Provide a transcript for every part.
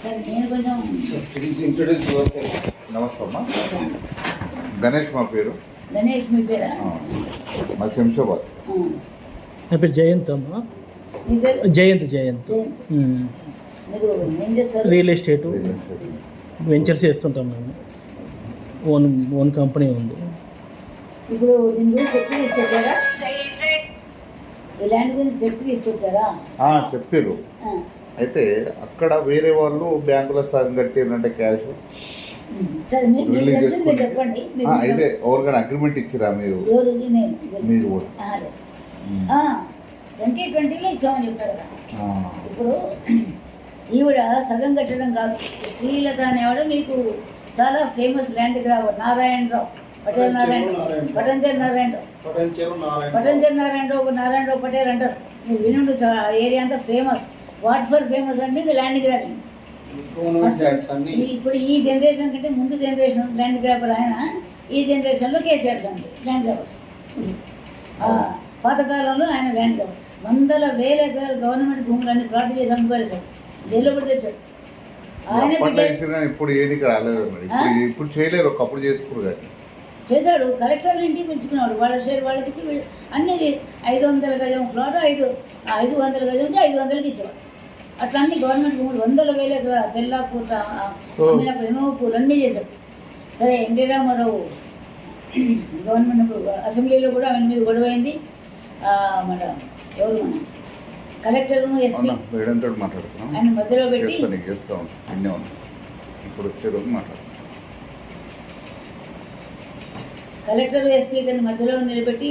సరే నేను కొంచెం ప్లీజ్ ఇంట్రొడ్యూస్ యువర్ సెల్ఫ్. నమస్తే అమ్మా. గణేష్ మా పేరు. గణేష్ మీ పేరా? మా శంషాబాద్. నా పేరు జయంత్ అమ్మా. మీ పేరు? జయంత్. మీరు ఏం చేస్తారు? రియల్ ఎస్టేట్ వెంచర్స్ చేస్తుంటాం మేము. ఓన్ కంపెనీ ఉంది. ఇప్పుడు దీని గురించి చెప్పి తీసుకొచ్చారా? ఈ ల్యాండ్ గురించి చెప్పి తీసుకొచ్చారా? చెప్పారు. అయితే అక్కడ వేరే వాళ్ళు బ్యాంకులో సగం కట్టిరంటే క్యాష్. సరే మీరు చెప్పండి. అయితే ఎవరికైనా అగ్రిమెంట్ ఇచ్చిరా మీరు? మీరు కూడా 2020లో ఇచ్చామని చెప్పారు కదా. ఇప్పుడు ఈవిడ సగం కట్టడం కాదు, శ్రీలత అనేవాడు మీకు చాలా ఫేమస్ ల్యాండ్ గ్రాబర్ నారాయణరావు, పటంజర్ నారాయణరావు పటేల్ అంటారు. మీరు వినుండు, ఏరియా అంతా ఫేమస్. వాట్ ఫర్ ఫేమస్ అంటే ల్యాండ్ గ్రాబింగ్. ఇప్పుడు ఈ జనరేషన్ కంటే ముందు జనరేషన్ ల్యాండ్ గ్రాబర్ ఆయన, ఈ జనరేషన్లో కేసీఆర్ ఫ్యామిలీ ల్యాండ్ గ్రాబర్స్. పాతకాలంలో ఆయన ల్యాండ్ గ్రాబర్ వందల వేల ఎకరాలు గవర్నమెంట్ భూములన్నీ ప్లాట్ చేసి అమ్ముకోలేసాడు, జైల్లో కూడా తెచ్చాడు ఆయన. ఇప్పుడు చేయలేరు, ఒకప్పుడు చేసుకున్నారు. చేశాడు, కలెక్టర్ ఇంటికి ఉంచుకున్నాడు, వాళ్ళ షేర్ వాళ్ళకి ఇచ్చి అన్ని 500 గజం ప్లాట్ 500 గజం ఉంది, 500కి ఇచ్చేవాడు. అట్లా అన్ని గవర్నమెంట్ భూములు వందల వేల ఎకరాలు తెల్లాపూట అమ్మినప్పుడు హేమపూర్ అన్నీ చేశాడు. సరే ఎన్టీ రామారావు గవర్నమెంట్ అసెంబ్లీలో కూడా ఆయన మీద గొడవైంది. మన ఎవరు మన కలెక్టర్ ఎస్పీ ఆయన మధ్యలో పెట్టి కలెక్టర్ ఎస్పీ దాన్ని మధ్యలో నిలబెట్టి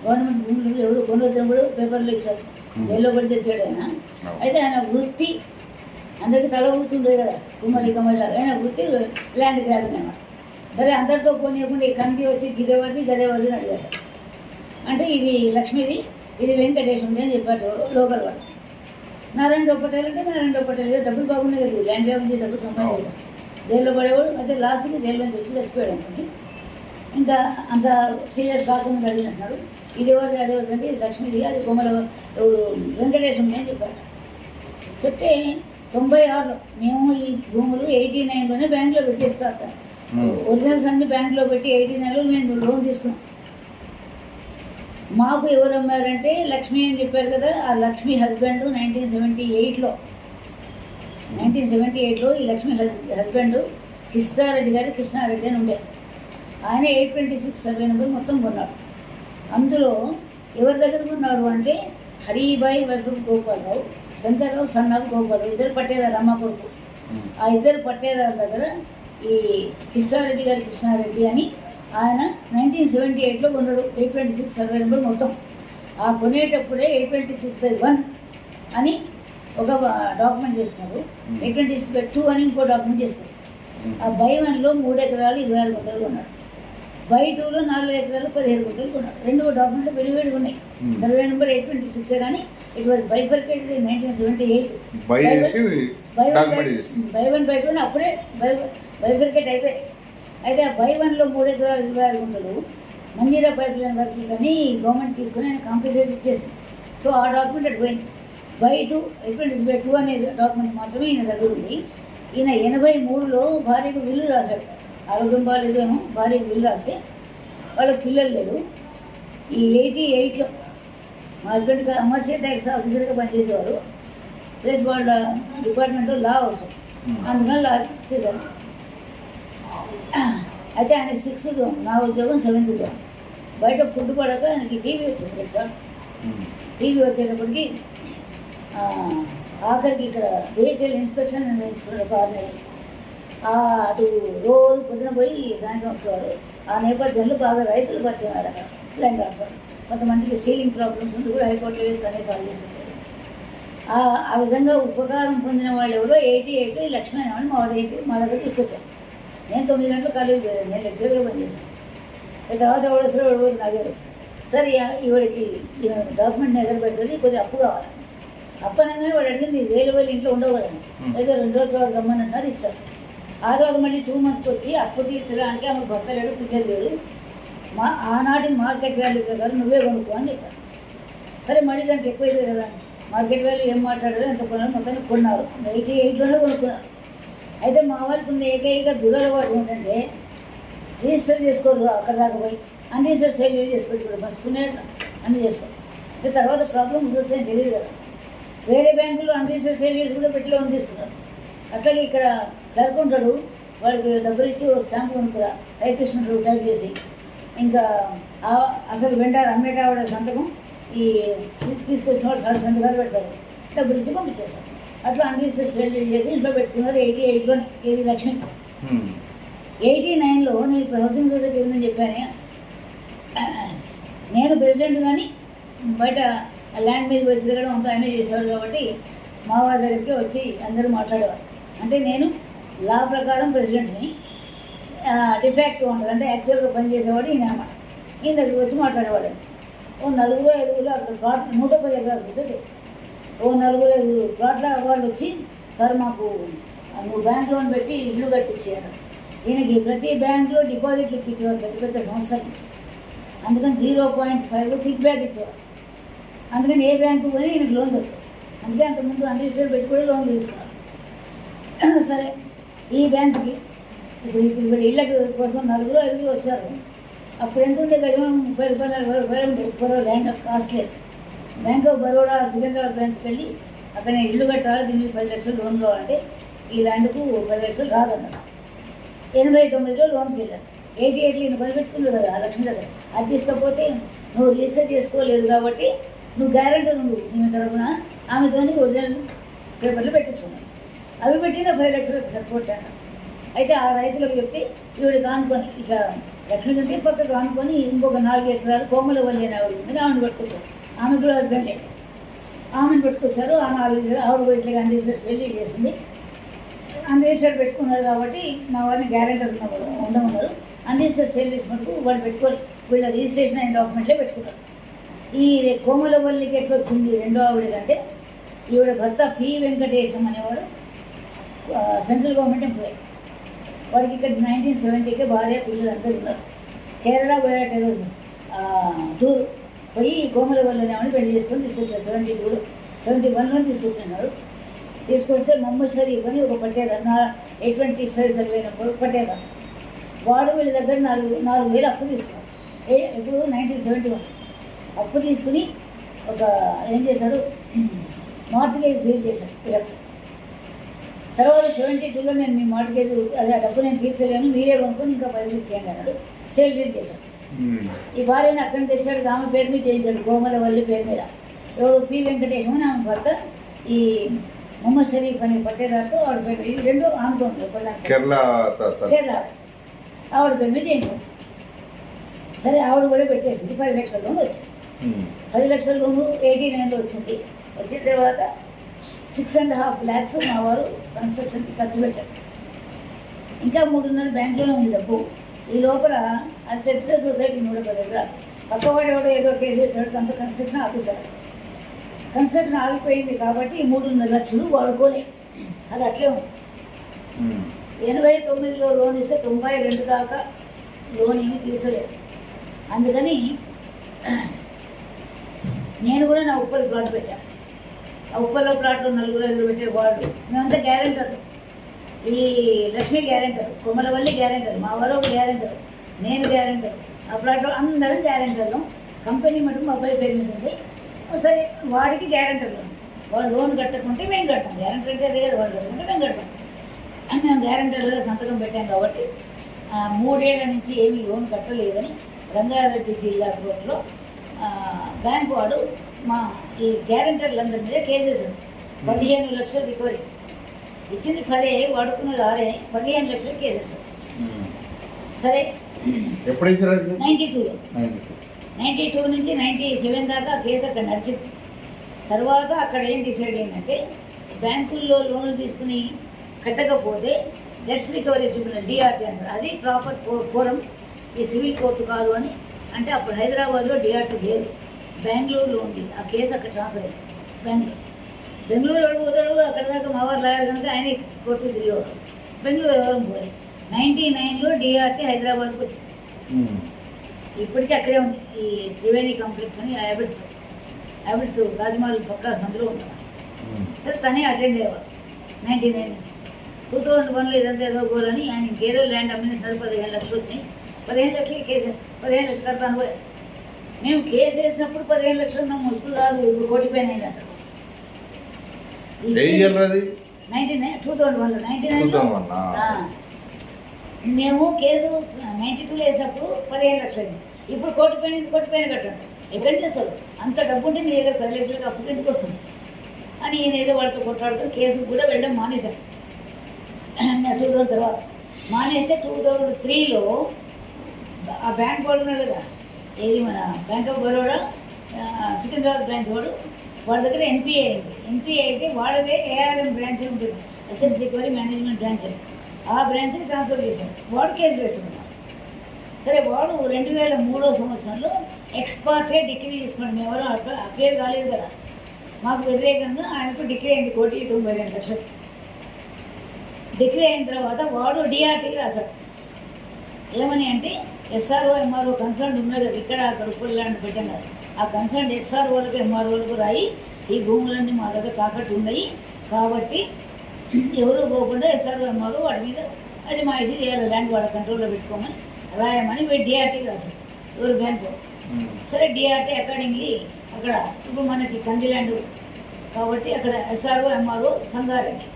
గవర్నమెంట్ భూములు ఎవరు కొనవద్దని కూడా పేపర్లో ఇచ్చారు, జైల్లో పడి తెచ్చాడు ఆయన. అయితే ఆయన వృత్తి అందరికీ తల వృత్తి ఉండేది కదా, కుమ్మరి లాగా. ఆయన వృత్తి ల్యాండ్ గ్రాబింగ్ అన్నమాట. సరే అందరితో పోనీయకుండా ఈ కంది వచ్చి గదేవర్ది అని అడిగాడు. అంటే ఇది లక్ష్మీది, ఇది వెంకటేశ్వరుది అని చెప్పారు లోకల్ వాళ్ళు. నారాయణరావు పటేల్ అంటే నారాయణరావు పటేల్ డబ్బులు బాగున్నాయి కదా, ల్యాండ్ గ్రాబింగ్ డబ్బులు సంపాదించాడు, జైల్లో పడేవాడు. అయితే లాస్ట్కి జైల్లో నుంచి వచ్చి చచ్చిపోయాడు అనుకోండి. ఇంకా అంత సీరియస్ కాకుండా అడిగినట్టున్నాడు. ఇది ఎవరిది అదేవరిదంటే ఇది లక్ష్మీది, అది కొమ్మల ఎవరు వెంకటేశ్వరుని అని చెప్పారు. చెప్తే 96లో మేము ఈ భూములు 89లోనే బ్యాంకులో పెట్టేస్తాం. ఒరిజినల్స్ అన్ని బ్యాంకులో పెట్టి 89లో మేము లోన్ తీసుకున్నాం. మాకు ఎవరు అమ్మారంటే లక్ష్మి అని చెప్పారు కదా, ఆ లక్ష్మి హస్బెండ్ 1978లో ఈ లక్ష్మి హస్బెండ్ కృష్ణారెడ్డి అని ఉండే ఆయన 826 సర్వే నెంబర్ మొత్తం కొన్నాడు. అందులో ఎవరి దగ్గర కొన్నాడు అంటే హరిబాయి వైఫ్ గోపాలరావు, శంకర్రావు సన్నాఫ్ గోపాలరావు, ఇద్దరు పట్టేదారు అమ్మ కొడుకు. ఆ ఇద్దరు పట్టేదారు దగ్గర ఈ కృష్ణారెడ్డి అని ఆయన 1978లో కొన్నాడు 826 సర్వే నెంబర్ మొత్తం. ఆ కొనేటప్పుడే 826/1 అని ఒక డాక్యుమెంట్ చేసుకున్నాడు, 826/2 అని ఇంకో డాక్యుమెంట్ చేసుకున్నాడు. ఆ బై 1లో 3 ఎకరాలు 26 గుంటలు కొన్నాడు, బై 2లో 4 ఎకరాలు 17 గుంటలు కొన్నాడు. రెండు డాక్యుమెంట్లు విడివిడిగా ఉన్నాయి. సర్వే నెంబర్ 826 కానీ it was bifurcated in 1978. By 1 by 2 అప్పుడే బైఫర్కేట్ అయిపోయాయి. అయితే ఆ బై 1లో 3 ఎకరాలు 26 గుంటలు మంజీరా పైప్ లైన్ వర్క్స్ కానీ గవర్నమెంట్ తీసుకుని ఆయన కాంపెన్సేట్ ఇచ్చేసింది. సో ఆ డాక్యుమెంట్ అటు పోయింది. బై 2 826/2 అనే డాక్యుమెంట్ మాత్రమే ఈయన దగ్గర ఉంది. ఈయన 83లో భార్యకు విల్లు రాశాడు, ఆరోగ్యం బాగాలేదేమో, భార్యకు విల్లు రాస్తే వాళ్ళకి పిల్లలు లేరు. ఈ 88లో మా హస్బెండ్ కమర్షియల్ ట్యాక్స్ ఆఫీసర్గా పనిచేసేవారు, ప్లస్ వాళ్ళ డిపార్ట్మెంట్లో లా అవసరం, అందుకని లా చేశారు. అయితే ఆయన 6th జోన్, నా ఉద్యోగం 7th జోన్. బయట ఫుడ్ పడక ఆయనకి టీవీ వచ్చింది సార్. టీవీ వచ్చేటప్పటికి ఆఖరికి ఇక్కడ వెహికల్ ఇన్స్పెక్షన్ నేను వేయించుకున్నాను 6 నెలలు. అటు రోజు పొద్దున పోయి సాయంత్రం వచ్చేవారు. ఆ నేపథ్యంలో బాగా రైతులు పరిచయం అక్కడ ల్యాండ్ ట్రాన్స్ఫర్. కొంతమందికి సీలింగ్ ప్రాబ్లమ్స్ ఉంటే కూడా హైకోర్టులో వేసి తనే సాల్వ్ చేసుకుంటారు. ఆ విధంగా ఉపకారం పొందిన వాళ్ళు ఎవరో 88లో ఈ లక్ష్మీ అనేవాళ్ళు మా దగ్గర తీసుకొచ్చారు. నేను 9 గంటలు కాలేజీ పోయాను, నేను లెక్చరర్గా పనిచేశాను. తర్వాత ఎవడొస్తారో రోజు నాకే వచ్చాను. సరే ఈవిడికి డాక్యుమెంట్ దగ్గర పెడుతుంది, కొద్దిగా అప్పు కావాలి. అప్పు అనగానే వాడు అడిగింది 1000 ఇంట్లో ఉండవు కదా, ఏదో 2 రోజుల తర్వాత రమ్మన్నారు, ఇచ్చారు. ఆ తర్వాత మళ్ళీ 2 monthsకి వచ్చి అప్పు తీర్చడానికి ఆమె భర్త లేడు, పిల్లలు లేడు, ఆనాటి మార్కెట్ వాల్యూ ప్రకారం నువ్వే కొనుక్కో అని చెప్పారు. సరే మళ్ళీ దానికి ఎక్కువ కదా, మార్కెట్ వాల్యూ ఏం మాట్లాడారో ఎంత కొన్నారు, మొత్తాన్ని కొన్నారు. 88లోనే కొనుక్కున్నారు. అయితే మా వాళ్ళకు ఉన్న ఏకైక దురలవాటు ఏంటంటే రిజిస్టర్ చేసుకోరు అక్కడ దాకా పోయి అన్రిజిస్టర్ సేల్ చేసి పెట్టుకోరు బస్సు అన్నీ చేసుకోరు. అంటే తర్వాత ప్రాబ్లమ్స్ వస్తాయని తెలియదు కదా. వేరే బ్యాంకులు అన్రిజిస్టర్ సేల్ చేసి కూడా పెట్టి లోన్ తీసుకున్నారు. అట్లాగే ఇక్కడ క్లర్క్ ఉంటాడు, వాడికి డబ్బులు ఇచ్చి స్టాంప్ కొనుక్కురా టైప్ ఇస్తుంటారు, టైప్ చేసి ఇంకా అసలు వెండారు అమ్మేటావిడ సంతకం ఈ తీసుకొచ్చిన వాడు సార్ సంతకాలు పెడతారు, డబ్బులు ఇచ్చి పంపించేస్తారు. అట్లా అన్రిజిస్టర్ సేల్ చేసి ఇంట్లో పెట్టుకున్నారు. 88లోనే ఏది లక్ష్మి 89లో నేను ఇప్పుడు హౌసింగ్ సొసైటీ ఉందని చెప్పాను. నేను ప్రెసిడెంట్ కానీ బయట ల్యాండ్ మీద పోయి తిరగడం అంతా ఆయనే చేసేవారు కాబట్టి మా వారి దగ్గరికి వచ్చి అందరూ మాట్లాడేవారు. అంటే నేను లా ప్రకారం ప్రెసిడెంట్ని, డిఫాక్ట్ ఉంటారు అంటే యాక్చువల్గా పనిచేసేవాడు ఈయన అన్నమాట. ఈయన దగ్గరికి వచ్చి మాట్లాడేవాడు. ఓ 4-5 అక్కడ ప్లాట్ 110 ఎకరాల సొసైటీ. ఓ 4-5 ప్లాట్ల వాళ్ళు వచ్చి సార్ మాకు నువ్వు బ్యాంక్ లోన్ పెట్టి ఇల్లు కట్టించారు. ఈయనకి ప్రతి బ్యాంకులో డిపాజిట్లు ఇప్పించేవారు పెద్ద పెద్ద సంస్థల నుంచి. అందుకని 0.5 కిక్ బ్యాక్ ఇచ్చేవారు. అందుకని ఏ బ్యాంకు పోయి ఈయనకి లోన్ దొరుకుతుంది. అందుకే అంతకుముందు అన్రిజిస్టర్డ్ పెట్టి కూడా లోన్ తీసుకున్నారు. సరే ఈ బ్యాంకుకి ఇప్పుడు ఇళ్ళ కోసం 4-5 వచ్చారు. అప్పుడు ఎంత ఉండే గజం 30 రూపాయలు 40 రూపాయలు ఉండే. ఒక్కరో ల్యాండ్ కాస్ట్ లేదు. బ్యాంక్ ఆఫ్ బరోడా సికింద్రాబాద్ బ్రాంచ్కి వెళ్ళి అక్కడ ఇల్లు కట్టాలి, దీనికి 10 లక్షలు లోన్ కావాలంటే ఈ ల్యాండ్కు 10 లక్షలు రాదన్నారు. 89లో లోన్కి వెళ్ళాను. 88లో ఈయన కొనిపెట్టుకున్నాడు కదా ఆ లక్ష్మి దగ్గర. అది తీసుకపోతే నువ్వు రిజిస్టర్ చేసుకోలేదు కాబట్టి నువ్వు గ్యారెంటర్ ఉండు ఈమె తరఫున, ఆమెతో ఒరిజినల్ పేపర్లు పెట్టించుకున్నాను. అవి పెట్టిన 10 లక్షలకు సరిపోట్ అన్న. అయితే ఆ రైతులకు చెప్తే ఈవిడ కానుకొని ఇట్లా లక్ష్మి ఉంటే పక్క కానుకొని ఇంకొక 4 ఎకరాలు కోమలవల్లి అని ఆవిడ ఉందని ఆమెను పట్టుకొచ్చారు. ఆమె కూడా హస్బెండ్ లేదు. ఆమెను పట్టుకొచ్చారు. ఆ 4 ఎకరాలు ఆవిడ ఇట్లా అన్రిజిస్టర్డ్ సేల్ చేసింది. అన్రిజిస్టర్డ్ పెట్టుకున్నారు కాబట్టి మా వారిని గ్యారెంటర్ ఉండమన్నారు. అన్రిజిస్టర్డ్ సేల్ చేసినప్పుడు వాళ్ళు పెట్టుకోరు, వీళ్ళ రిజిస్ట్రేషన్ అయిన డాక్యుమెంట్లే పెట్టుకున్నారు. ఈ కోమలవల్లికి ఎట్లా వచ్చింది రెండో ఆవిడ కంటే, ఈవిడ భర్త పి వెంకటేశం అనేవాడు సెంట్రల్ గవర్నమెంట్ ఎంప్లాయీ. వాడికి ఇక్కడ 1970కే భార్య పిల్లలు అందరూ ఉన్నారు. కేరళ పోయాట టూర్ పోయి కోమలవల్లి అనేవాడిని పెళ్లి చేసుకొని తీసుకొచ్చాడు. 71లో తీసుకొచ్చున్నాడు. తీసుకొస్తే మొహమ్మద్ షరీఫ్ అని ఒక పట్టేదారు 825 సర్వే నెంబర్ పట్టేదారు. వాడు వీళ్ళ దగ్గర 4,000 అప్పు తీసుకున్నాడు. ఇప్పుడు 1971 అప్పు తీసుకుని ఒక ఏం చేశాడు, మార్టిగేజ్ డీల్ చేశాడు వీళ్ళకి. తర్వాత 72లో నేను మీ మార్టిగేజ్ అదే ఆ డబ్బు నేను తీర్చలేను, మీరే కొనుక్కొని ఇంకా 10 ఇచ్చేయండి అన్నాడు. సేల్ డీల్ చేశాడు. ఈ భార్యను అక్కడి నుంచి తెచ్చాడు, ఆమె పేరు మీద చేయించాడు, కోమలవల్లి పేరు మీద. ఎవరు పి వెంకటేశం అని ఆమె భర్త, ఈ మొహమ్మద్ షరీఫ్ అనే పట్టేదారితో ఆవిడ పేరు. ఇది రెండు ఆమెతో ఉంటుంది కేరళ ఆవిడ పేరు మీద చేయించాడు. సరే ఆవిడ కూడా పెట్టేసింది. 10 లక్షల లోన్ వచ్చింది. 10 లక్షల లోను 89లో వచ్చింది. వచ్చిన తర్వాత 6.5 lakhs మా వారు కన్స్ట్రక్షన్కి ఖర్చు పెట్టారు. ఇంకా 3.5 బ్యాంకులోనే ఉంది డబ్బు. ఈ లోపల అది పెద్ద సొసైటీ 110 ఎకరాలు. పక్కవాడు ఎవడో ఏదో కేసు వేసాడు, అంత కన్స్ట్రక్షన్ ఆపేశాడు. కన్స్ట్రక్షన్ ఆగిపోయింది కాబట్టి 3.5 లక్షలు వాడుకోలే. అది అట్లే ఉంది. 89లో లోన్ ఇస్తే 92 దాకా లోన్ ఏమీ తీర్చలేదు. అందుకని నేను కూడా నా ఉప్పల్ ప్లాట్ పెట్టాను. ఆ ఉప్పల్లో ప్లాట్లు 4-5 పెట్టే వాళ్ళు మేమంతా గ్యారెంటర్లు. ఈ లక్ష్మి గ్యారెంటర్, కొమలవల్లి గ్యారెంటర్, మా వారు ఒక గ్యారెంటర్, నేను గ్యారెంటర్. ఆ ప్లాట్లో అందరం గ్యారెంటర్లు. కంపెనీ మటుకు మా అబ్బాయి పేరు మీద ఉంది. సరే వాడికి గ్యారెంటర్లు, వాడు లోన్ కట్టకుంటే మేము కడతాం. గ్యారెంటర్ అంటే అదే కదా, వాడు కట్టుకుంటే మేము కడతాం. మేము గ్యారెంటర్లుగా సంతకం పెట్టాం కాబట్టి 3 ఏళ్ల నుంచి ఏమీ లోన్ కట్టలేదని రంగారెడ్డి జిల్లా కోర్టులో బ్యాంక్ వాడు మా ఈ గ్యారెంటర్లందరి మీద కేసేసాడు. 15 లక్షలు రికవరీ ఇచ్చింది. 10 వాడుకున్నది 6, 15 లక్షలు కేసేసాడు. సరే 92లో 92 నుంచి 97 దాకా కేసు అక్కడ నడిచింది. తర్వాత అక్కడ ఏం డిసైడ్ అయిందంటే, బ్యాంకుల్లో లోన్లు తీసుకుని కట్టకపోతే డెట్స్ రికవరీ ట్రిబ్యునల్ డిఆర్టీ అంటారు, అది ప్రాపర్ ఫోరం, ఈ సివిల్ కోర్టు కాదు అని. అంటే అప్పుడు హైదరాబాద్లో డిఆర్టీ లేదు, బెంగళూరులో ఉంది. ఆ కేసు అక్కడ ట్రాన్స్ఫర్ అయింది. బెంగళూరు ఎవరు పోతాడు, అక్కడ దాకా మా వారు లాగారు కనుక ఆయన కోర్టుకు తిరిగేవారు. బెంగళూరు ఎవరు పోయి 99లో డిఆర్టీ హైదరాబాద్కి వచ్చింది. ఇప్పటికీ అక్కడే ఉంది. ఈ త్రివేణి కాంప్లెక్స్ అని హ్యాబిట్స్ తాజ్మహల్ పక్క సందులో ఉంటాం. సరే తనే అటెండ్ అయ్యేవాడు 99 నుంచి. 2001లో ఇదంతా ఎదుర్కోవాలని ఆయన ఏదో ల్యాండ్ అమ్మిన 15 లక్షలు వచ్చినాయి. 15 లక్షలకి కేసు 15 లక్షలు కడతాను పోయి మేము కేసు వేసినప్పుడు 15 లక్షలు ఉన్నాము, ఇప్పుడు కాదు, ఇప్పుడు కోటి పైన అయింది అంటారు. ఏ ఇయర్ అది? 2001లో 99 మేము కేసు 92లో వేసినప్పుడు 15 లక్షలు, ఇప్పుడు కోటి పైన కట్టండి. ఎక్కడి చేస్తారు? అంత డబ్బు ఉంటే మీ దగ్గర 10 లక్షలకు అప్పుకి ఎందుకు వస్తుంది అని నేను ఏదో వాళ్ళతో కొట్లాడుతూ కేసు కూడా వెళ్ళడం మానేశాను. 2000 తర్వాత మానేస్తే 2003లో ఆ బ్యాంక్ వాడు ఉన్నాడు కదా, ఏది మన bank of Baroda Secunderabad branch వాడి దగ్గర ఎన్పిఏ అయింది. ఎన్పిఏ అయితే వాడదే ఏఆర్ఎం బ్రాంచ్ ఉంటుంది, అసెట్స్ రికవరీ మేనేజ్మెంట్ బ్రాంచ్, ఆ బ్రాంచ్కి ట్రాన్స్ఫర్ చేశాడు. వాడు కేసు వేసుకున్నాడు. సరే, వాడు 2003 సంవత్సరంలో ఎక్స్పార్టే డిగ్రీ తీసుకోండి. మేము ఎవరో అపేర్ కాలేదు కదా, మాకు వ్యతిరేకంగా ఆయనకు డిగ్రీ అయింది 1,92,00,000. డిగ్రీ అయిన తర్వాత వాడు డిఆర్టీకి రాశాడు. ఏమని అంటే ఎస్ఆర్ఓ ఎంఆర్ఓ కన్సర్న్ ఉన్నది కదా, ఇక్కడ అక్కడ ఉప్పల్లాంటి పెట్టాం కదా, ఆ కన్సర్న్ ఎస్ఆర్ఓలకు ఎంఆర్ఓలకు రాయి ఈ భూములన్నీ మా దగ్గర తాకట్టు ఉన్నాయి కాబట్టి ఎవరు పోకుండా ఎస్ఆర్ఓ ఎంఆర్ఓ వాడి మీద అజమాయిషీ చేయాలి, ల్యాండ్ వాడి కంట్రోల్లో పెట్టుకోమని రాయమని వీడు డిఆర్టీకి రాశాడు. ఎవరు బ్యాంకు. సరే, డిఆర్టీ అకార్డింగ్లీ అక్కడ ఇప్పుడు మనకి కంది ల్యాండ్ కాబట్టి అక్కడ ఎస్ఆర్ఓ ఎంఆర్ఓ సంగారెడ్డి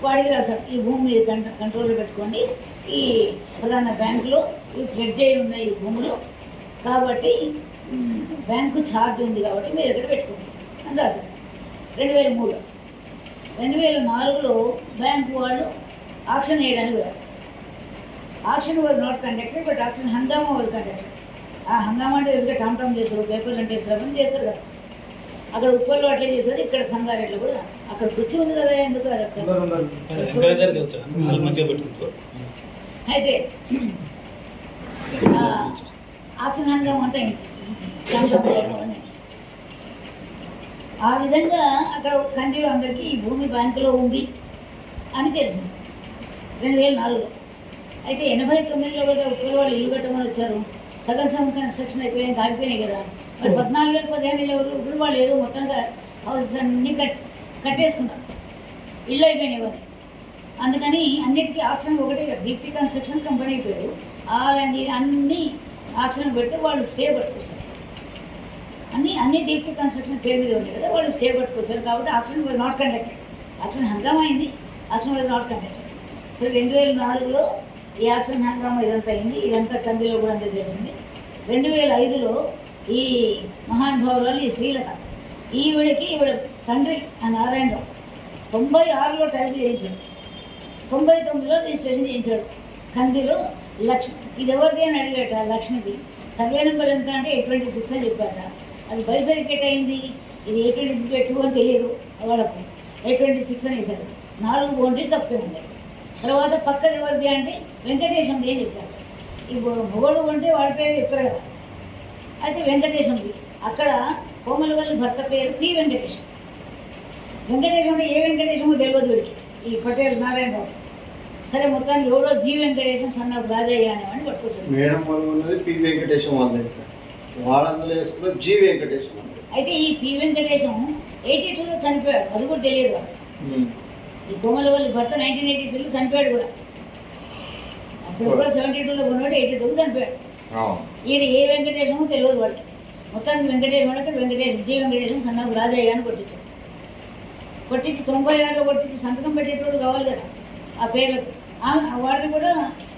వాడికి రాశాడు, ఈ భూమి మీద కంట్రోల్లో పెట్టుకోండి, ఈ ప్రధాన బ్యాంకులో ఇవి ప్లెడ్జ్ అయి ఉన్నాయి ఈ భూములు కాబట్టి బ్యాంకు ఛార్జ్ ఉంది కాబట్టి మీ దగ్గర పెట్టుకోండి అని రాశాడు. 2003లో 2004లో బ్యాంకు వాళ్ళు ఆక్షన్ వేయడానికి పోయారు. Auction was not conducted, but auction హంగామా వాజ్ కండక్టెడ్. ఆ హంగామా అంటే ఎదురుగా టామ్ చేస్తారు, పేపర్లు అంటే వేస్తారు చేస్తారు కదా. అక్కడ ఉప్పల్లో అట్లే చేశారు, ఇక్కడ సంగారెడ్డిలో కూడా అక్కడ కుర్చీ ఉంది కదా, ఎందుకు అయితే ఆక్షన్ హంగామా అంటే ఆ విధంగా అక్కడ కంటిలో అందరికీ ఈ భూమి బ్యాంకులో ఉంది అని తెలిసింది 2004లో. అయితే 89లో కదా ఉప్పల్ వాళ్ళు ఇల్లు కట్టమని వచ్చారు, సగం కన్స్ట్రక్షన్ అయిపోయినాయి, ఆగిపోయినాయి కదా. మరి 14 ఏళ్ళు 15 ఏళ్ళు ఇప్పుడు వాళ్ళు ఏదో మొత్తంగా హౌసెస్ అన్నీ కట్టేసుకున్నారు, ఇల్లు అయిపోయినాయి వాళ్ళు. అందుకని అన్నిటికీ ఆప్షన్ ఒకటే కదా, దీప్తి కన్స్ట్రక్షన్ కంపెనీ పేరు అలాంటి అన్ని ఆప్షన్ పెడితే వాళ్ళు స్టే పట్టుకొచ్చారు. అన్ని దీప్తి కన్స్ట్రక్షన్ పేరు మీద ఉన్నాయి కదా, వాళ్ళు స్టే పట్టుకొచ్చారు కాబట్టి option was not conducted. Option హంగామా అయింది, option was not conducted. So 2004లో ఈ ఆప్షన్ హంగామా ఇదంతా అయింది, ఇదంతా కందిలో కూడా అంతే తెలిసింది. 2005లో ఈ మహానుభావురాలు ఈ శ్రీలత ఈవిడ తండ్రి ఆ నారాయణరావు 96లో టైప్ చేయించాడు, 99లో రిజిస్ట్రేషన్ చేయించాడు. కందిలో లక్ష్మి, ఇది ఎవరిది అని అడిగాట, లక్ష్మిది. సర్వే నెంబర్ ఎంత అంటే 826 అని చెప్పాట. అది బైఫరికేట్ అయింది, ఇది 826/2 అని తెలియదు వాళ్ళకు, 826 అని వేశారు. 4 బౌండరీ తప్పే ఉన్నాయి. తర్వాత పక్కది ఎవరిది అంటే వెంకటేశంది అని చెప్పారు. ఇప్పుడు మొగడు అంటే వాడి పేరు చెప్తారు కదా, అయితే వెంకటేశంది. అక్కడ కోమలవల్లి భర్త పేరు పి వెంకటేశం. వెంకటేశం అంటే ఏ వెంకటేశమో తెలియదు వీడికి, ఈ పటేల్ నారాయణరావు. సరే, మొత్తానికి ఎవడో జీ వెంకటేశం సన్న రాజయ్య అనేవాడిని పట్టుకొచ్చాడు. మేడం ఉన్నది పి వెంకటేశం వాళ్ళందరూ వేసుకున్న జీ వెంకటేశం. అయితే ఈ పి వెంకటేశం 82లో చనిపోయాడు, అది కూడా తెలియదు వాడు. ఈ కోమలవల్లి భర్త 1982లో చనిపోయాడు కూడా. అప్పుడు కూడా 72లో ఉన్నవాడు 82లో చనిపోయాడు. ఈయన ఏ వెంకటేశమో తెలియదు వాడికి. మొత్తానికి వెంకటేశం అంటే వెంకటేశం జీ వెంకటేశం సన్న రాజయ్య అని కొట్టించాడు. కొట్టించి 96లో కొట్టించి సంతకం పెట్టేటోడు కావాలి కదా ఆ పేర్లకు. వాడిది కూడా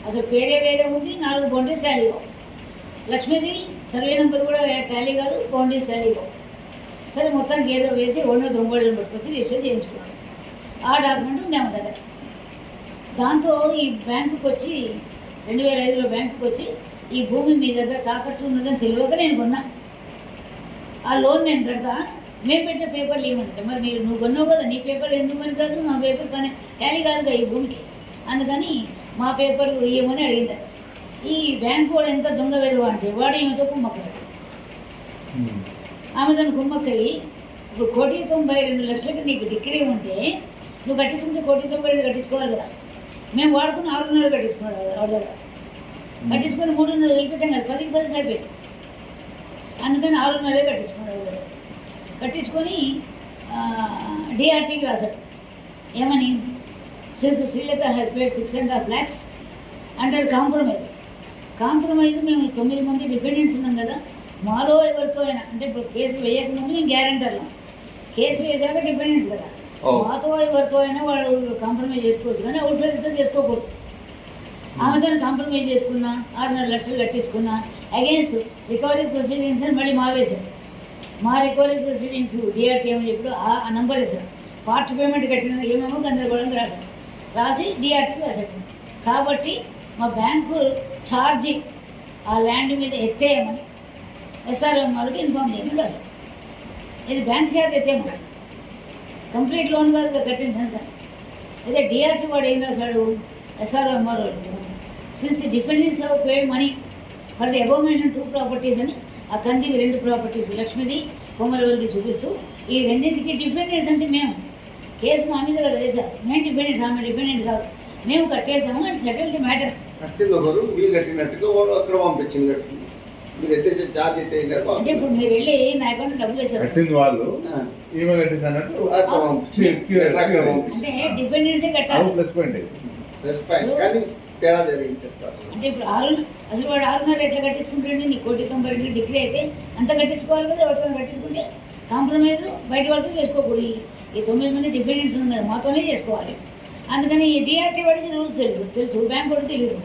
అసలు పేరే వేరే ఉంది, 4 బౌండరీస్ టాలీ కావు. లక్ష్మిది సర్వే నెంబర్ కూడా టాలీ కాదు, బౌండరీస్ టాలీ కావు. సరే, మొత్తానికి ఏదో వేసి 190 పట్టుకొచ్చి రిజిస్టర్ చేయించుకున్నాడు. ఆ డాక్యుమెంట్ ఉంది ఆమె దగ్గర. దాంతో ఈ బ్యాంకుకి వచ్చి 2005లో బ్యాంకుకి వచ్చి ఈ భూమి మీ దగ్గర తాకట్టు ఉన్నదని తెలియక నేను కొన్నా, ఆ లోన్ నేను పెడతా, మేము పెట్టిన పేపర్లు ఏమంటే మరి నువ్వు కొన్నావు కదా, నీ పేపర్ ఎందుకు అని కాదు, మా పేపర్ పని టాలీ కాదుగా ఈ భూమికి, అందుకని మా పేపర్ ఇవ్వమని అడిగింది. ఈ బ్యాంకు వాడు ఎంత దొంగ వెధవ అంటే వాడు ఏమితో కుమ్మక్కయ్యాడు. ఆమె దాన్ని కుమ్మక్కయ్యి ఇప్పుడు 1,92,00,000 నీకు డిగ్రీ ఉంటే నువ్వు కట్టించుకుంటే 1,92,00,000 కట్టించుకోవాలి కదా. మేము వాడుకుని 6,500 కట్టించుకున్నాడు వాడి దగ్గర. కట్టించుకొని 3,500 వదిలిపెట్టాం కదా, 10కి 10 సరిపోయింది. అందుకని 6,500 కట్టించుకున్నాడు వాడి దగ్గర. కట్టించుకొని డిఆర్టీకి రాశాడు. ఏమని since Srilata has paid 6.5 lakhs under compromise. Compromise మేము 9 మంది డిపెండెంట్స్ ఉన్నాం కదా, మాలో ఎవరితో అయినా అంటే ఇప్పుడు కేసు వేయకముందు మేము గ్యారంటర్లం, కేసు వేసాక డిపెండెంట్స్ కదా, మాతో ఎవరితో అయినా వాళ్ళు కాంప్రమైజ్ చేసుకోవచ్చు కానీ అవుట్ సైడ్తో చేసుకోకూడదు. ఆమెతో కాంప్రమైజ్ చేసుకున్నా 6.5 లక్షలు కట్టించుకున్నా అగేన్స్ట్ రికవరీ ప్రొసీడింగ్స్ అని మళ్ళీ మా వేశారు. మా రికవరీ ప్రొసీడింగ్స్ డిఆర్టీ అని చెప్పి ఆ నంబర్ వేశారు. పార్ట్ పేమెంట్ కట్టిన ఏమేమో గందరగోళంగా రాశారు, రాసి డిఆర్టీకి రాశారు. కాబట్టి మా బ్యాంకు ఛార్జీ ఆ ల్యాండ్ మీద ఎత్తేయమని SRMRకి ఇన్ఫామ్ చేయమని రాశారు. ఇది బ్యాంక్ ఛార్జ్ ఎత్తేయమని, కంప్లీట్ లోన్ కాదు కట్టింది అంతా. అయితే డిఆర్టీ వాడు ఏం రాశాడు SRMR since the defendants have paid money for the above mention 2 properties అని ఆ కందివి 2 ప్రాపర్టీస్ లక్ష్మిది కొమరవల్లిది చూపిస్తూ ఈ రెండింటికి డిఫెండెంట్స్ అంటే మేము కేసు మా మీద కదా వేశారు, మేము డిపెండెంట్ ఆమె డిపెండెంట్ కాదు, మేము కట్టేసాము అండ్ సెటిల్ ది మ్యాటర్. కట్టింది ఒకరు, వీళ్ళు కట్టినట్టుగా వాడు అక్కడ పంపించింది. మీరు ఎత్తేసే ఛార్జ్ అయితే అంటే ఇప్పుడు మీరు వెళ్ళి నా అకౌంట్ డబ్బులు వేశారు కట్టింది వాళ్ళు, ఈమె కట్టింది అన్నట్టు అంటే డిపెండెన్సీ కట్టాలి. ప్లస్ పాయింట్ కానీ తేడా జరిగింది చెప్తారు. అంటే ఇప్పుడు అసలు వాడు 6.5 ఎట్లా కట్టించుకుంటాడు, నీ కోటి కంపేరిటీ డిగ్రీ అయితే అంత కట్టించుకోవాలి కదా, ఎవరితో కట్టించుకుంటే కాంప్రమైజ్ బయట వాళ్ళతో చేసుకోకూడదు. ఈ 9 మంది డిపెండెంట్స్ ఉన్నారు, మాతోనే చేసుకోవాలి. అందుకని ఈ డిఆర్టీ వాడికి రూల్స్ తెలుసు, బ్యాంక్ వాడికి తెలియదు.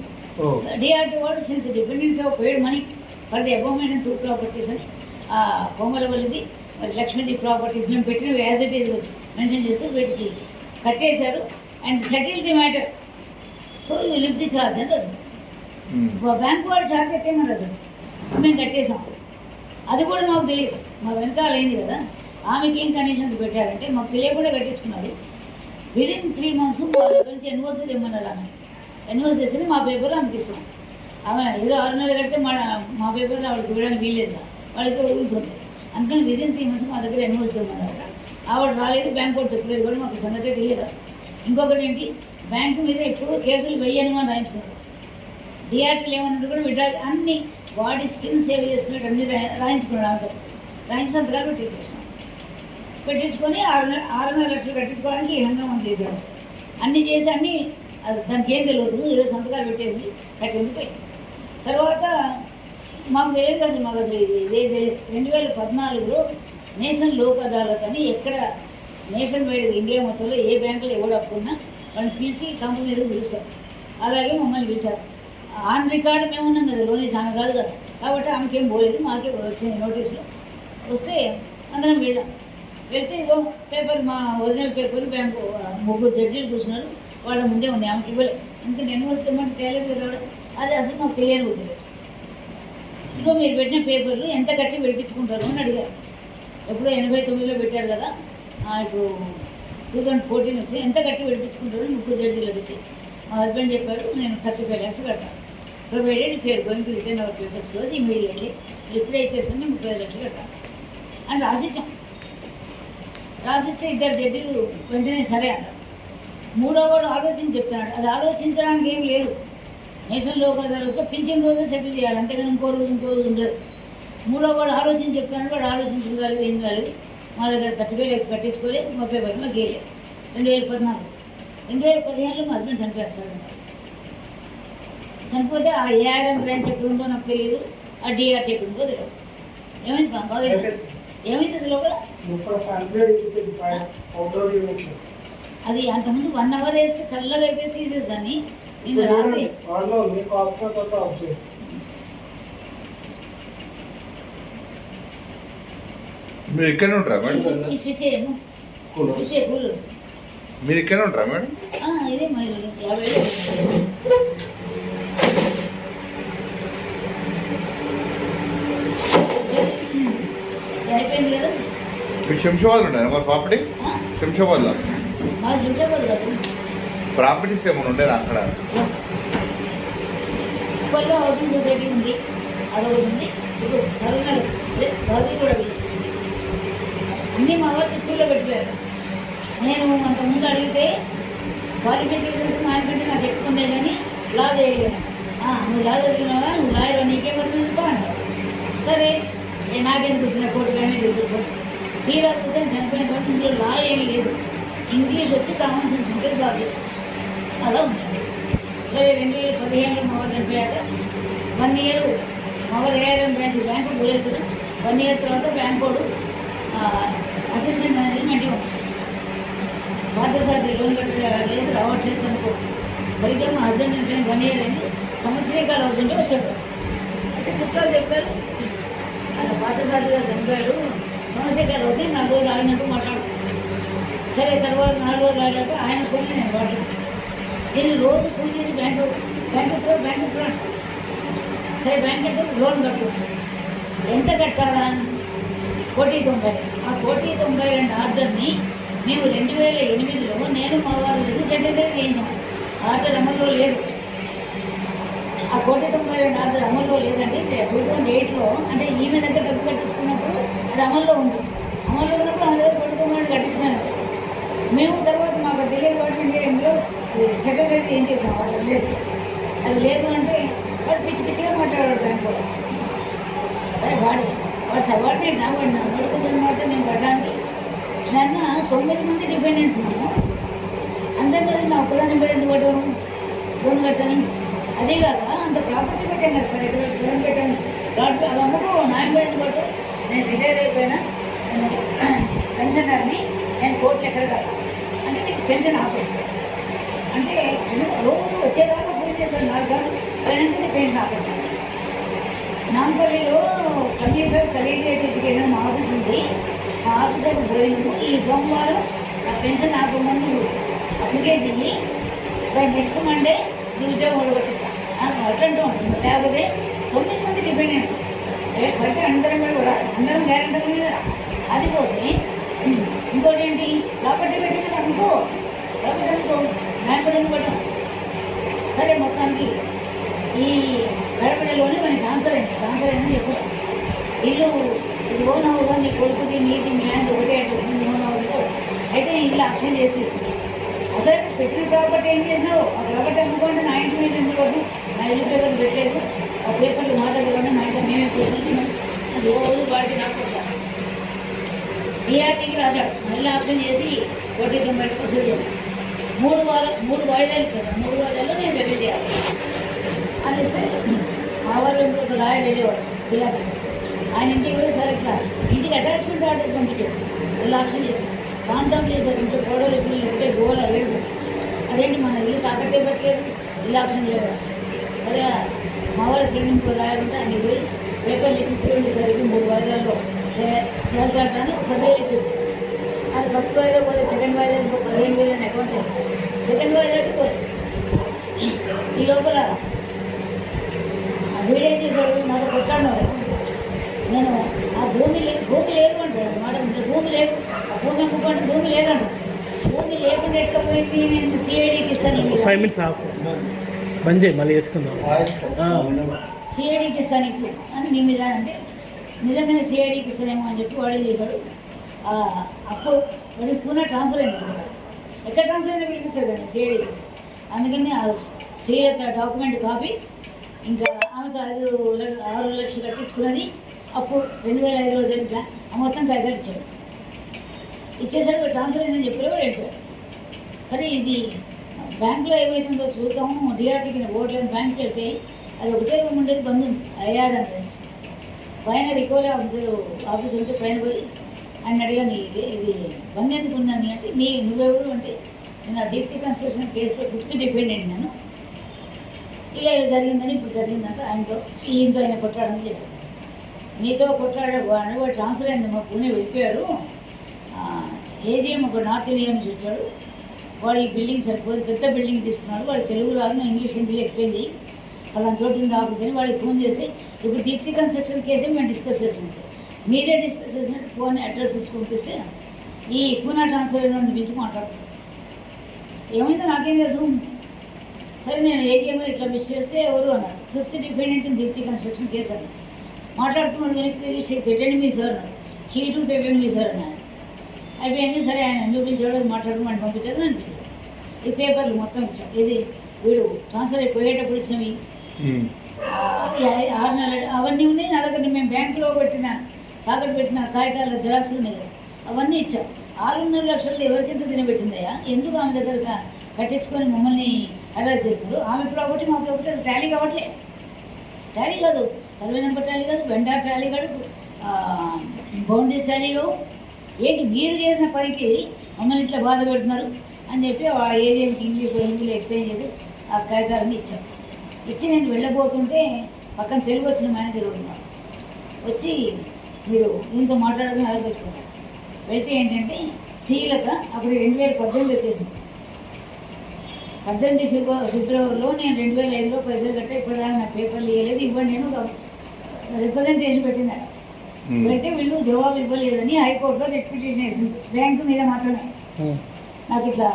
డిఆర్టీ వాడు since dependents of paid money for the above mention 2 properties అని కోమరవల్లిది మరి లక్ష్మీది ప్రాపర్టీస్ మేము పెట్టినవి యాజ్ ఇట్ ఈజ్ మెన్షన్ చేసి వీటికి కట్టేశారు and settle the matter. So you lift the charge అని రాదు. బ్యాంక్ వాడు ఛార్జ్ ఎత్తేమని రాశాడు, మేము కట్టేసాం. అది కూడా మాకు తెలియదు, మా వెనకాల అయింది కదా. ఆమెకి ఏం కండిషన్స్ పెట్టారంటే మాకు తెలియకుండా కట్టించుకున్నారు. విదిన్ 3 months మా దగ్గర నుంచి ఎన్ఓసీ తెమ్మన్నారు. ఆమె ఎన్ఓసీని మా పేపర్లో ఆమెకి ఇస్తాం. ఆమె ఏదో 6.5 కడితే మా పేపర్లో వాళ్ళకి ఇవ్వడానికి వీల్లేదు, వాళ్ళకి రూల్స్ ఉంటాయి. అందుకని విదిన్ 3 months మా దగ్గర ఎన్ఓసీ తెమ్మన్నారు. ఆవిడ రాలేదు, బ్యాంక్ కూడా చెప్పలేదు కూడా, మాకు సంగతే తెలియదు అసలు. ఇంకొకటి ఏంటి, బ్యాంకు మీద ఇప్పుడు కేసులు వెయ్యను అని రాయించుకున్నారు. డిఆర్టీలు ఏమన్నట్టు కూడా విడ్రా అన్ని బాడీ స్కిన్ సేవ్ చేసుకున్నట్టు అన్ని రాయించుకున్నాడు. ఆమెతో రాయించి సంతకాలు పెట్టించుకొని 6.5 లక్షలు కట్టించుకోవడానికి ఈ హంగామా చేశాడు. అన్నీ చేసి అన్నీ దానికి ఏం తెలియదు, ఈరోజు సంతకాలు పెట్టేది కట్టేది పోయి. తర్వాత మాకు తెలియదు అసలు, మాకు అసలు ఇదే తెలియదు. 2014లో నేషనల్ లోక్ అదాలత్ అని ఎక్కడ నేషన్ వైడ్ ఇండియా మొత్తంలో ఏ బ్యాంకులో ఎవడు అప్పున్నా వాళ్ళని పిలిచి కంపెనీ మీద పిలుస్తారు. అలాగే మమ్మల్ని పిలిచారు. ఆన్ రికార్డు మేము ఉన్నాం కదా, లోనేసి ఆమె కాదు కదా, కాబట్టి ఆమెకేం పోలేదు, మాకే వచ్చింది నోటీసులో. వస్తే అందరం వెళ్ళాం. వెళ్తే ఇదో పేపర్ మా ఒరిజినల్ పేపర్ బ్యాంకు 3 జడ్జీలు కూర్చున్నారు, వాళ్ళ ముందే ఉంది. ఆమెకి ఇవ్వలేదు, ఇంకా నేను వస్తే ఏమంటే తేలేదు కదా, అది అసలు మాకు తెలియని పోతుంది. ఇదో మీరు పెట్టిన పేపర్లు ఎంత కట్టి విడిపించుకుంటారు అని అడిగారు. ఎప్పుడో 89లో పెట్టారు కదా, ఇప్పుడు 2014 వచ్చి ఎంత కట్టి విడిపించుకుంటారు 3 జడ్జీలు అడిగితే మా హస్బెండ్ చెప్పారు, నేను 35 lakhs కట్టాను. Provided if you're going to return our papers close immediately reply చేస్తాను 35 లక్షలు కట్టాను అని రాసిచ్చాం. రాసిస్తే 2 జడ్జీలు వెంటనే సరే అన్నారు. 3వ వాడు ఆలోచించి చెప్తున్నాడు. అది ఆలోచించడానికి ఏం లేదు, నేషనల్ లోక్ అదాలత్లో పిలిచిన రోజే సెటిల్ చేయాలి, అంతేగాని ఇంకో రోజు ఉండదు. 3వ వాడు ఆలోచించి చెప్తున్నాడు, వాడు ఆలోచించగలదు ఏం కాలేదు. మా దగ్గర 35 lakhs కట్టించుకోలేదు, మా పేపర్ మాకు వేయలేదు. 2015లో మా హస్బెండ్ చనిపోయారు సార్. చనిపోతే ఆ ఏఆర్ఎం బ్రాంచ్ ఎక్కడుందో నాకు తెలియదు, ఆ డిఆర్టీ ఎక్కడుందో తెలియదు. ఏమైంది బాగా ఏమైంది అసలు అది అంతకుముందు 1 hour వేస్తే చల్లగా అయిపోయి తీసేసాన్ని. నేను రాత్రి మీరు ఇక్కడనే ఉంటారా మేడం? ఈ స్విచ్ ఏమో స్విచ్ కూలర్ మీరు ఇక్కడనే ఉంటారా మేడం? ఇదే మరి 50,000 అయిపోయింది కదా. మీరు శంషాబాద్ ఉంటారా మరి ప్రాపర్టీ? శంషాబాద్లో మా శంషాబాద్ కాదు, ప్రాపర్టీస్ ఏమైనా ఉంటారా అక్కడ? కొల్ల హౌసింగ్ సొసైటీ ఉంది, అదొకటి ఉంది. ఇప్పుడు సరూనగర్ గౌరీ కూడా పిలుస్తుంది. అన్నీ మా వాళ్ళు చిత్తూరులో పెట్టిపోయారు. నేను అంతకుముందు అడిగితే క్వాలిఫికేషన్స్ మా ఆయనకంటే నాకు ఎక్కువ ఉండే కానీ లా చేయలేను. నువ్వు లా చదివినావా, నువ్వు లాయర్, నీకే పని అన్నారు. సరే నాకెందుకు వచ్చిన కోర్టు కానీ తీరా చూసాను చనిపోయిన తర్వాత ఇందులో లా ఏమీ లేదు, ఇంగ్లీష్ వచ్చి కామన్ సెన్స్ ఉంటే సాల్వ్ చేసుకోవచ్చు. అలా ఉంటుంది. సరే 2015లో మగవారు చనిపోయాక 1 ఇయర్ మగవారు ఏఆర్ఎం బ్యాంకు పోలేదు. 1 ఇయర్ తర్వాత బ్యాంక్ వాడు అసిస్టెంట్ మేనేజ్మెంట్ ఉంటుంది. పార్థసారథి లోన్ కట్టలేదు, రావట్లేదు అనుకో. సరిగ్గా మా హస్బెండ్ చనిపోయిన 1 ఇయర్ అయింది, సంవత్సరే కాలం అవుతుంటే వచ్చాడు. అయితే చుట్టాలు చెప్పారు, ఆయన పార్థసారథి గారు చనిపోయాడు, సంవత్సరే కాలం అవుతుంది, 4 రోజులు ఆగినట్టు మాట్లాడుతున్నాను. సరే తర్వాత 4 రోజులు ఆగాక ఆయన ఫోన్ నేను వాడు నేను రోజు ఫోన్ చేసి బ్యాంకు సరే బ్యాంక్ అంటే లోన్ కట్టుకుంటాను. ఎంత కట్టాలా? 1,90,000. ఆ 1,92 ఆర్డర్ని మేము 2008లో నేను మా వారు వేసి సెక్రటరీ చేయించాం. ఆర్డర్ అమల్లో లేదు. ఆ 1,92 ఆర్డర్ అమల్లో లేదంటే 2008లో అంటే ఈమె దగ్గర డబ్బు కట్టించుకున్నప్పుడు అది అమల్లో ఉంది. అమల్లో ఉన్నప్పుడు ఆమె దగ్గర 1,92 కట్టించుకున్నాను. మేము తర్వాత మాకు తెలియదు కాబట్టి ఇందులో సెక్రటరీ ఏం చేసాం, అది లేదు. అది లేదు అంటే వాడు పిచ్చిగా మాట్లాడాడు బ్యాంక్ కూడా. అదే వాడు సబార్డినేట్ వాడు నా పడుకుంటున్న మాట నేను పడ్డానికి. దాన్ని 9 మంది డిపెండెంట్స్ ఉన్నాము. అందరి నా ఒక్కదాన్ని కూడా ఎందుకు పడ్డాము లోన్ కట్టని. అదే కాక అంత ప్రాపర్టీ పెట్టాను కదా సార్, ఇక్కడ లోన్ పెట్టాను కాబట్టి అవి అమ్మకు నాయన పడింది కొట్టు. నేను రిటైర్ అయిపోయినా, నేను పెన్షనర్ని, నేను కోర్టులు ఎక్కడ కట్టాలి అంటే నీకు పెన్షన్ ఆపేస్తాను అంటే రోజు వచ్చేదాకా పూజ చేశాను. 4 సార్లు లేదంటే పెన్షన్ ఆపేస్తాను. నాంపల్లిలో కమిషనర్ కలిగేటికి ఏదైనా మా ఆఫీస్ ఉంది. మా ఆఫీస్ దగ్గర పోయినాము. ఈ సోమవారం నా పెన్షన్ ఆపమని అప్లికేషన్ ఇయ్యి, బై నెక్స్ట్ మండే నీ ఉద్యోగం కొట్టిస్తాను అటంటూ ఉంటుంది. లేకపోతే 9 మంది డిపెండెంట్స్ పడితే అందరం కూడా అందరం గ్యారెంటీ మీద అది పోతే ఇంకోటి ఏంటి ప్రాపర్టీ పెట్టింది అనుకో, ప్రాపర్టీ అనుకో న్యాయపడింది పడ్డాం. సరే మొత్తానికి ఈ గడపడలోనే మనకి ట్రాన్స్ఫర్ అయిందని చెప్పారు. ఇల్లు ఇది ఓన్ అవ్వగా నీ కొడుకుది నీటి మీ ఆయన ఒకటే అడ్రస్ నీ ఓన్ అవ్వదు. అయితే ఇల్లు ఆప్షన్ చేసి తీసుకుంటాం. అసలు పెట్టిన ప్రాపర్టీ ఏం చేసినావు? ఆ ప్రాపర్టీ అమ్ముకోండి, నా ఇంటి మీద ఎందుకోసం నా ఇల్లు పేపర్లు పెట్టలేదు. ఆ పేపర్లు మా దగ్గరలోనే మా ఇంట్లో మేమే కూర్చుంటున్నాం. అది రోజు వాడికి నాకు బీఆర్టీకి రాశాడు. మళ్ళీ ఆప్షన్ చేసి 1,90,000 వసూలు చేయాలి. 3 వాయిదాలు ఇచ్చాడు. 3 వాయిదాల్లో నేను సెటిల్ చేయాలి అనేస్తే మా వాళ్ళు ఇంకొక లాయర్ వెళ్ళేవాడు బీఆర్టీ. ఆయన ఇంటికి పోయి సరే ఇట్లా ఇంటికి అటాచ్మెంట్ ఆర్డర్స్ పంపించాడు. మళ్ళీ ఆప్షన్ చేశాడు. కాంట్రాక్ట్ చేశారు. ఇంట్లో గోడలు పిల్లలు ఒకటే గోడ ఏడు. అదేంటి మన ఇల్లు తాకట్టే పెట్టలేదు, ఇల్లు ఆప్షన్ చేయడం. అదే మా వాళ్ళ ఫ్రెండ్ ఇంకో లాయర్ ఉంటే ఆయన పోయి పేపర్లు ఇచ్చి చూడండి సార్ ఇది 3 వాయిదాల్లో చేస్తాను 10,000 ఇచ్చొచ్చు. అది ఫస్ట్ వాయిదా పోతే సెకండ్ వాయిదా 15,000 అని అకౌంట్ చేస్తాను. సెకండ్ వాయిదాకి పోతే ఈ లోపల వీడేం చేశాడు, నాతో కొట్లాడినాడు. నేను ఆ భూమి లేదు అంటాడు మాట. భూమి లేదు, ఆ భూమి అమ్ముకుంటే భూమి లేదంట. భూమి లేకుండా ఎట్లా పోయింది, నేను సిఐడికి ఇస్తాను. 5 minutes ఆపు బంద్ చేయి, మళ్ళీ వేసుకుందాం. సిఐడికి ఇస్తాను ఇప్పుడు అని నీ మీద అంటే నిజంగానే సిఐడికి ఇస్తానేమో అని చెప్పి వాడే చేశాడు. అప్పుడు వాడికి పూనా ట్రాన్స్ఫర్ అయింది. ఎక్కడ ట్రాన్స్ఫర్ అయినా పిలిపిస్తారు కానీ సిఐడికి ఇస్తాను. అందుకని ఆ సీఎత డాక్యుమెంట్ కాపీ ఇంకా ఆమెతో 6 లక్షలు కట్టించుకున్నది. అప్పుడు 2005లో జరిగిన మొత్తం కాగితాలు ఇచ్చాడు. ఇచ్చేసాడు. ట్రాన్స్ఫర్ అయిందని చెప్పారు. వాడు వెళ్ళిపోయాడు. సరే ఇది బ్యాంకులో ఏమవుతుందో చూద్దాము. డిఆర్టీకి ఓట్లేని బ్యాంక్కి వెళ్తే అది ఒకటే రూమ్ ఉండేది, బంద్ ఉంది. ఐఆర్ అని ఫ్రెండ్స్ పైన రికవరీ ఆఫీసర్ ఉంటే పైన పోయి ఆయన అడిగాను, ఇది బంద్ ఎందుకు ఉన్నాను అంటే నువ్వెవరు అంటే నేను ఆ దీప్తి కన్స్ట్రక్షన్ కేసులో 5th డిపెండెంట్. నేను ఇలా జరిగిందని ఇప్పుడు జరిగిందంటే ఈయనతో ఆయన కొట్లాడని చెప్పాడు. నీతో కొట్లాడాడు వాడు ట్రాన్స్ఫర్ అయింది, మా పూణే వెళ్ళిపోయాడు. ఏజీఎం ఒక నార్త్ ఇండియా నుంచి వచ్చాడు. వాడు ఈ బిల్డింగ్ సరిపోదు, పెద్ద బిల్డింగ్ తీసుకున్నాడు. వాడు తెలుగు రాదు, ఇంగ్లీష్ హిందీలో ఎక్స్ప్లెయిన్ చేయి, అలా చోటు ఉంది ఆఫీస్ అని వాడికి ఫోన్ చేసి ఇప్పుడు దీప్తి కన్స్ట్రక్షన్ కేసే మేము డిస్కస్ చేసినట్టు మీరే డిస్కస్ చేసినట్టు ఫోన్ అడ్రస్ ఇచ్చి పంపిస్తే ఈ పూనా ట్రాన్స్ఫర్ అయిన పిలిచి మాట్లాడుతున్నాను. ఏమైందో నాకేం తెలుసు. సరే నేను ఏటీఎంలో ఇట్లా మిస్ చేస్తే ఎవరు అన్నాడు. 5th dependent in Deepti construction case అన్నాడు. మాట్లాడుతున్నాడు. వెనక్కి తిట్టండి మీ సార్ అన్నాడు. హీటు తిట్టండి మీ సార్ అన్నాడు. అయిపోయింది. సరే ఆయన ఎందుకు పిలిచాడు మాట్లాడమని పంపించాడు. అనిపించాడు. ఈ పేపర్లు మొత్తం ఇచ్చాం. ఇది వీడు ట్రాన్స్ఫర్ అయిపోయేటప్పుడు ఇచ్చినవి 6 నెలలు అవన్నీ ఉన్నాయి నా దగ్గర. మేము బ్యాంకులో తాకట్టు పెట్టిన కాగితాల జిరాక్స్లు ఉన్నాయి కదా, అవన్నీ ఇచ్చాం. 6.5 లక్షలు ఎవరికింత తినబెట్టిందయ్యా? ఎందుకు ఆమె దగ్గర కట్టించుకొని మమ్మల్ని హెరాస్ చేస్తున్నారు. ఆమె ప్రాపర్టీ మా ప్రాపర్టీ అసలు టాలీ కావట్లే. టాలీ కాదు, సర్వే నెంబర్ టాలీ కాదు, వెండార్ టాలీ కాదు, బౌండరీస్ టాలీ కావు. ఏంటి మీరు చేసిన పనికి మమ్మల్ని ఇట్లా బాధ పెడుతున్నారు అని చెప్పి ఆ ఏరియాకి హిందీలో ఎక్స్ప్లెయిన్ చేసి ఆ కాగితాలన్నీ ఇచ్చాం. ఇచ్చి నేను వెళ్ళబోతుంటే పక్కన తెలుగు వచ్చిన మేనేజర్ ఉన్నాడు. వచ్చి మీరు దీంతో మాట్లాడుకుని అలా పెట్టుకున్నారు. వెళ్తే ఏంటంటే శ్రీలత అప్పుడు 2018 వచ్చేసింది. 18 ఫిబ్రవరిలో నేను 2005లో పైసలు కట్టే ఇప్పటిదాకా నా పేపర్లు ఇవ్వలేదు, ఇవ్వండి నేను ఒక రిప్రజెంటేషన్ పెట్టినాను. పెడితే వీళ్ళు జవాబు ఇవ్వలేదని హైకోర్టులో రిట్ పిటిషన్ వేసింది బ్యాంకు మీద మాత్రమే. నాకు ఇట్లా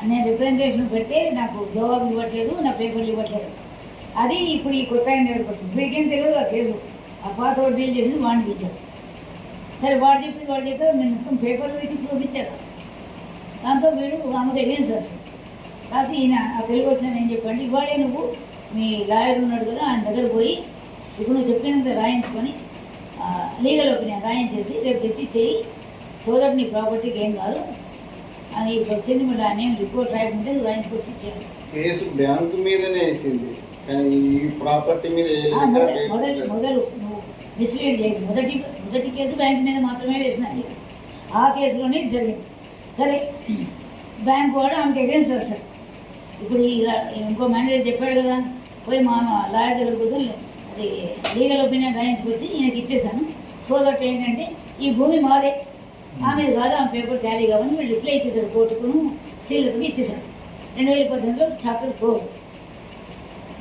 నేను రిప్రజెంటేషన్ పెడితే నాకు జవాబు ఇవ్వట్లేదు, నా పేపర్లు ఇవ్వట్లేదు. అది ఇప్పుడు ఈ కొత్త ఆయన దగ్గరకు వచ్చింది. మీకేం తెలియదు ఆ కేసు. ఆ పాత డీల్ చేసి వాడిని పిలిచారు. సరే వాడు చెప్పారు నేను మొత్తం పేపర్లు ఇచ్చి ప్రూఫ్ ఇచ్చాక దాంతో వీడు ఆమెకు ఎగెన్స్ట్ రాస్తుంది. రాసి ఈయన ఆ తెలుగు వచ్చిన ఏం చెప్పండి, ఇవాడే నువ్వు మీ లాయర్ ఉన్నాడు కదా ఆయన దగ్గర పోయి ఇప్పుడు నువ్వు చెప్పినంత రాయించుకొని లీగల్ ఒపీనియన్ రాయించేసి రేపు తెచ్చి చేయి, సో దట్ నీ ప్రాపర్టీకి ఏం కాదు అని ఇప్పుడు వచ్చింది. మరి ఆయన ఏం రిపోర్ట్ రాయకుంటే నువ్వు రాయించుకొచ్చి ఇచ్చాను. కేసు బ్యాంకు మీదనే వేసింది కానీ ఈ ప్రాపర్టీ మీద మొదలు నువ్వు మిస్లీడ్ చేయదు. మొదటి కేసు బ్యాంక్ మీద మాత్రమే వేసినాయి. ఆ కేసులోనే జరిగింది. సరే బ్యాంక్ వాడు ఆమెకు అగేన్స్ట్ వస్తాడు. ఇప్పుడు ఇంకో మేనేజర్ చెప్పాడు కదా, పోయి మా లాయర్ దగ్గర కూర్చొని అది లీగల్ ఒపీనియన్ రాయించుకొచ్చి ఈయనకి ఇచ్చేసాను. సో దట్ ఏంటంటే ఈ భూమి మాదే, ఆమె కాదు, ఆమె పేపర్ టాలీ కావాలని వీళ్ళు రిప్లై ఇచ్చేసాడు కోర్టుకును, శ్రీలతకి ఇచ్చేసాడు. 2018లో చాప్టర్ క్లోజ్.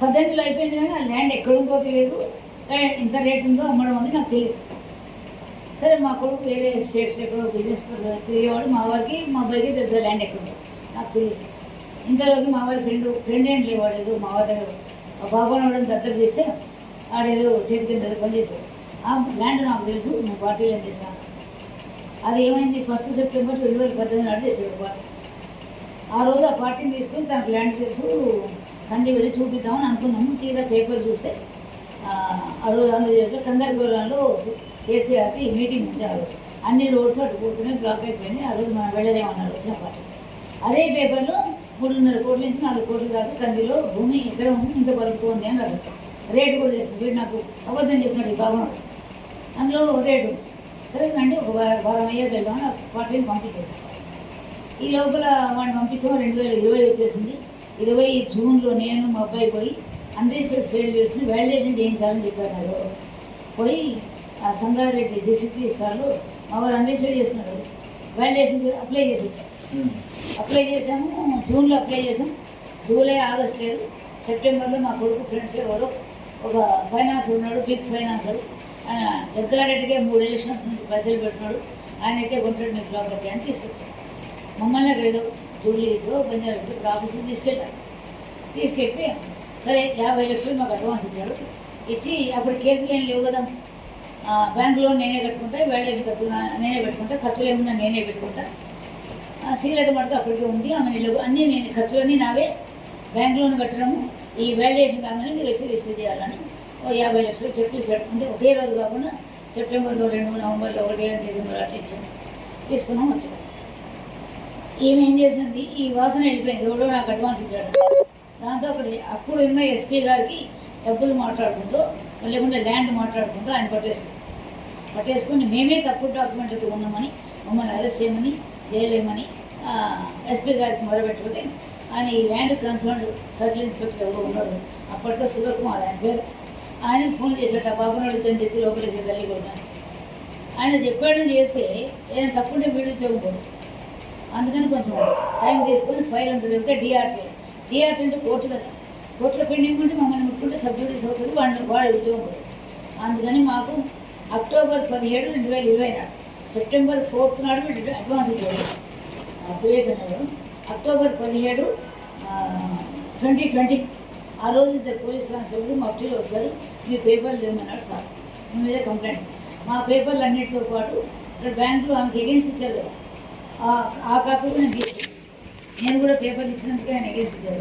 18లో అయిపోయింది కానీ ఆ ల్యాండ్ ఎక్కడుందో తెలియదు, ఇంత రేట్ ఉందో అమ్మడం ఉంది నాకు తెలియదు. సరే మా కొడుకు వేరే స్టేట్స్లో ఎక్కడో బిజినెస్ తిరిగేవాడు, మా వారికి మా అబ్బాయికి తెలుసు ల్యాండ్ ఎక్కడుందో నాకు తెలియదు. ఇంతలోకి మా వారి ఫ్రెండ్ ఏం లేవాడు, ఏదో మా వారి దగ్గర బాబాను వాడని దత్తత చేస్తే ఆడేదో చేతి కింద పనిచేసాడు. ఆ ల్యాండ్ నాకు తెలుసు, నేను పార్టీలో ఏం చేస్తాను. అది ఏమైంది 1 సెప్టెంబర్ 2018 నాడు చేశాడు పార్టీ. ఆ రోజు ఆ పార్టీని తీసుకొని తనకు ల్యాండ్ తెలుసు కంది వెళ్ళి చూపిద్దామని అనుకున్నాము. తీరా పేపర్ చూస్తే ఆ రోజు ఆంధ్రప్రదేశ్లో కంగారుగూరంలో కేసీఆర్కి మీటింగ్ ఉంది. ఆ రోజు అన్ని రోడ్స్ అటు పోతున్నాయి, బ్లాక్ అయిపోయినాయి. ఆ రోజు మనం వెళ్ళలేమన్నారు వచ్చిన పార్టీ. అదే పేపర్లో 3.5 కోట్ల నుంచి 4 కోట్ల దాకా కందిలో భూమి ఎక్కడ ఉంది, ఇంత పలుకుతుంది అని రాదు. రేటు కూడా చేస్తుంది. వీడు నాకు అబద్ధం చెప్పినాడు ఈ బాబునాడు. అందులో రేటు సరే అండి, ఒక వారం అయ్యాక వెళ్దామని ఆ పార్టీని పంపించేసాను. ఈ లోపల వాడిని పంపించాము. 2020 వచ్చేసింది. 20 జూన్లో నేను మా అబ్బాయి పోయి అన్రిజిస్టర్డ్ సేల్ డీడ్స్ని వ్యాలిడేషన్ చేయించాలని చెప్పారు. పోయి ఆ సంగారెడ్డి డిస్ట్రిక్ట్ రిజిస్ట్రార్లో మా వారు అన్రిజిస్టర్డ్ చేసుకున్నారు. వ్యాలిడేషన్ అప్లై చేసి వచ్చాం. అప్లై చేసాము, జూన్లో అప్లై చేసాం. జూలై, ఆగస్ట్ లేదు. సెప్టెంబర్లో మా కొడుకు ఫ్రెండ్స్ ఎవరో ఒక ఫైనాన్సర్ ఉన్నాడు, బిగ్ ఫైనాన్సర్. ఆయన జగ్గారెడ్డికే 3 ఎలక్షన్స్ నుంచి పైసలు పెడుతున్నాడు, ఆయన అయితే కొంటాడు మీ ప్రాపర్టీ అని తీసుకొచ్చాడు. మమ్మల్ని అక్కడ ఏదో జూబ్లీతో బంజారాతో ఇప్పుడు ఆఫీస్కి తీసుకెళ్ళాడు. తీసుకెళ్తే సరే 50 లక్షలు మాకు అడ్వాన్స్ ఇచ్చాడు. ఇచ్చి అప్పుడు కేసులు ఏం లేవు కదా, బ్యాంక్ లోన్ నేనే కట్టుకుంటా, వ్యాలిడేషన్ కట్టుకున్నా నేనే పెట్టుకుంటా, ఖర్చులు ఏమున్నా నేనే పెట్టుకుంటా. శ్రీలత మటుకు అప్పటికే ఉంది, ఆమె అన్నీ నేను ఖర్చులన్నీ నావే, బ్యాంక్ లోన్ కట్టడము ఈ వ్యాలిడేషన్ కాగానే మీరు వచ్చి రిజిస్టర్ చేయాలని 50 లక్షలు చెక్లు ఇచ్చాడు. అంటే ఒకే రోజు కాకుండా సెప్టెంబర్లో 2, నవంబర్లో 1, డిసెంబర్ అట్లా ఇచ్చాము. తీసుకున్నాం, వచ్చాము. ఈమె ఏం చేసింది, ఈ వాసన వెళ్ళిపోయింది, ఎవడో నాకు అడ్వాన్స్ ఇచ్చాడు. దాంతో అప్పుడు ఉన్న ఎస్పీ గారికి డబ్బులు మాట్లాడుకుంటూ లేకుంటే ల్యాండ్ మాట్లాడుకుంటూ ఆయన పట్టేసుకొని మేమే తప్పుడు డాక్యుమెంట్లతో ఉన్నామని మమ్మల్ని అరెస్ట్ చేయమని జైలేమని ఎస్పీ గారికి మొదలుపెట్టుకుంటే ఆయన ఈ ల్యాండ్ కన్సర్న్ సర్కిల్ ఇన్స్పెక్టర్ ఎవరు ఉన్నాడు అప్పట్లో శివకుమార్ ఆయన పేరు. ఆయనకు ఫోన్ చేశాట, బాబునాడు ఇద్దరిని తెచ్చి లోపలేసే తల్లి కూడా. ఆయన చెప్పాడు చేస్తే ఏదైనా తప్పుంటే వీడియో చూడకూడదు. అందుకని కొంచెం టైం తీసుకొని ఫైల్ అంతా చెప్తే డిఆర్టీ అంటే కోర్టు కదా, కోర్టులో పెండింగ్ ఉంటే మమ్మల్ని ముట్టుకుంటే సబ్జుడీస్ అవుతుంది, వాడు ఉద్యోగం పోతుంది. అందుకని మాకు అక్టోబర్ 17, 2020 నాడు, సెప్టెంబర్ 4th నాడు వీళ్ళు అడ్వాన్స్ ఇచ్చారు సురేష్ అనేవాడు. అక్టోబర్ 17, 2020 ఆ రోజు ఇద్దరు పోలీస్ కానిస్టేబుల్ మా అఫ్టీలో వచ్చారు. మీ పేపర్లు లేమన్నాడు సార్, మీ మీద కంప్లైంట్. మా పేపర్లు అన్నిటితో పాటు ఇక్కడ బ్యాంకులో ఆమెకి ఎగెన్స్ట్ ఇచ్చారు కదా, ఆ కాపీ కూడా నేను తీసుకున్నాను. నేను కూడా పేపర్లు ఇచ్చినందుకే ఆయన ఎగెన్స్ట్ ఇచ్చారు.